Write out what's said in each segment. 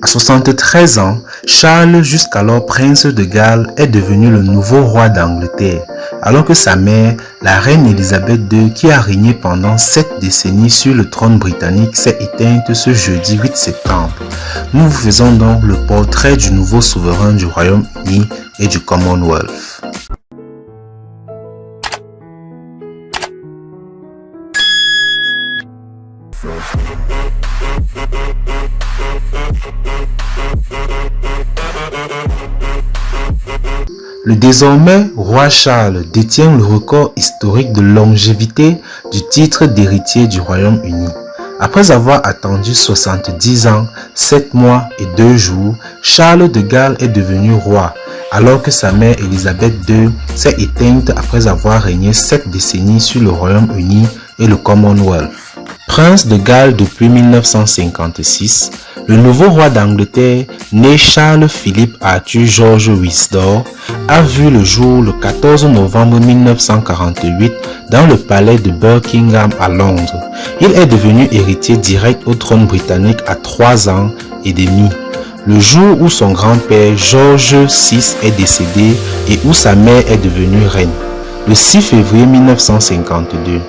À 73 ans, Charles, jusqu'alors prince de Galles, est devenu le nouveau roi d'Angleterre, alors que sa mère, la reine Élisabeth II, qui a régné pendant 7 décennies sur le trône britannique, s'est éteinte ce jeudi 8 septembre. Nous vous faisons donc le portrait du nouveau souverain du Royaume-Uni et du Commonwealth. Le désormais roi Charles détient le record historique de longévité du titre d'héritier du Royaume-Uni. Après avoir attendu 70 ans, 7 mois et 2 jours, Charles de Galles est devenu roi, alors que sa mère Élisabeth II s'est éteinte après avoir régné 7 décennies sur le Royaume-Uni et le Commonwealth. Prince de Galles depuis 1956, le nouveau roi d'Angleterre, né Charles Philippe Arthur George Windsor, a vu le jour le 14 novembre 1948 dans le palais de Buckingham à Londres. Il est devenu héritier direct au trône britannique à 3 ans et demi, le jour où son grand-père George VI est décédé et où sa mère est devenue reine, le 6 février 1952.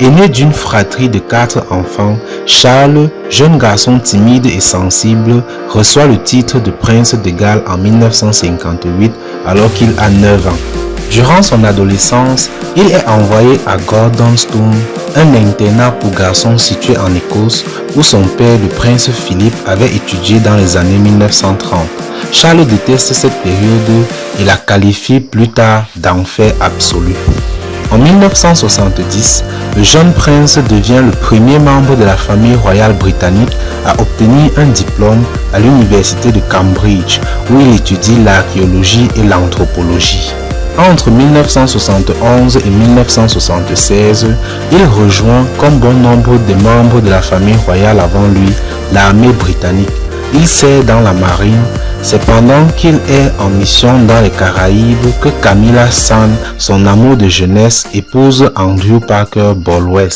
Aîné d'une fratrie de 4 enfants, Charles, jeune garçon timide et sensible, reçoit le titre de prince de Galles en 1958 alors qu'il a 9 ans. Durant son adolescence, il est envoyé à Gordonstoun, un internat pour garçons situé en Écosse, où son père, le prince Philippe, avait étudié dans les années 1930. Charles déteste cette période et la qualifie plus tard d'enfer absolu. En 1970, le jeune prince devient le premier membre de la famille royale britannique à obtenir un diplôme à l'université de Cambridge, où il étudie l'archéologie et l'anthropologie. Entre 1971 et 1976, il rejoint, comme bon nombre de membres de la famille royale avant lui, l'armée britannique. Il sert dans la marine. C'est pendant qu'il est en mission dans les Caraïbes que Camilla Sand, son amour de jeunesse, épouse Andrew Parker Bowles.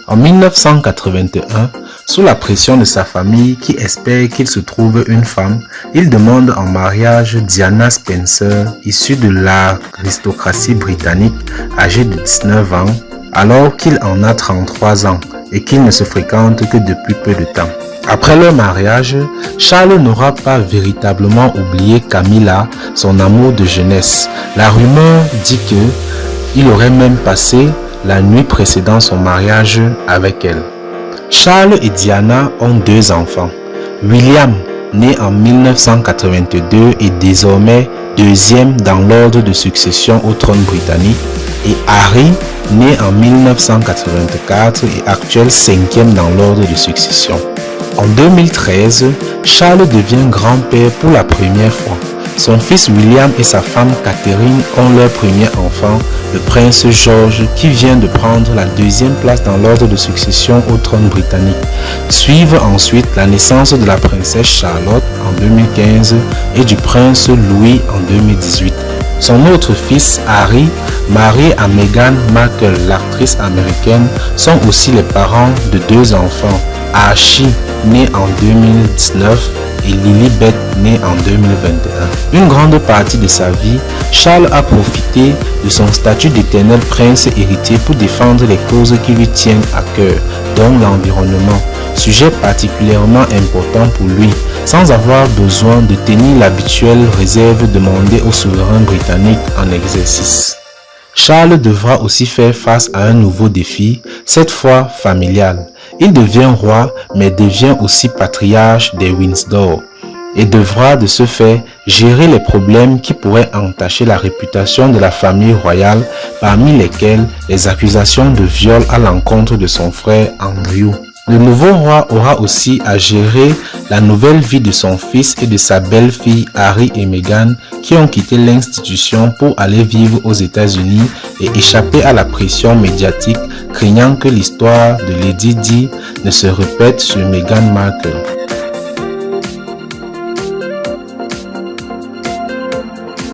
En 1981, sous la pression de sa famille qui espère qu'il se trouve une femme, il demande en mariage Diana Spencer, issue de l'aristocratie britannique, âgée de 19 ans, alors qu'il en a 33 ans et qu'il ne se fréquente que depuis peu de temps. Après leur mariage, Charles n'aura pas véritablement oublié Camilla, son amour de jeunesse. La rumeur dit qu'il aurait même passé la nuit précédant son mariage avec elle. Charles et Diana ont 2 enfants. William, né en 1982 et désormais 2e dans l'ordre de succession au trône britannique, et Harry, né en 1984 et actuel 5e dans l'ordre de succession. En 2013, Charles devient grand-père pour la première fois. Son fils William et sa femme Catherine ont leur premier enfant, le prince George, qui vient de prendre la 2e place dans l'ordre de succession au trône britannique. Suivent ensuite la naissance de la princesse Charlotte en 2015 et du prince Louis en 2018. Son autre fils, Harry, marié à Meghan Markle, l'actrice américaine, sont aussi les parents de 2 enfants, Archie, né en 2019, et Lilibet, née en 2021. Une grande partie de sa vie, Charles a profité de son statut d'éternel prince héritier pour défendre les causes qui lui tiennent à cœur, dont l'environnement, sujet particulièrement important pour lui, sans avoir besoin de tenir l'habituelle réserve demandée aux souverains britanniques en exercice. Charles devra aussi faire face à un nouveau défi, cette fois familial. Il devient roi, mais devient aussi patriarche des Windsor et devra de ce fait gérer les problèmes qui pourraient entacher la réputation de la famille royale, parmi lesquels les accusations de viol à l'encontre de son frère Andrew. Le nouveau roi aura aussi à gérer la nouvelle vie de son fils et de sa belle-fille Harry et Meghan, qui ont quitté l'institution pour aller vivre aux États-Unis et échapper à la pression médiatique, craignant que l'histoire de Lady Di ne se répète sur Meghan Markle.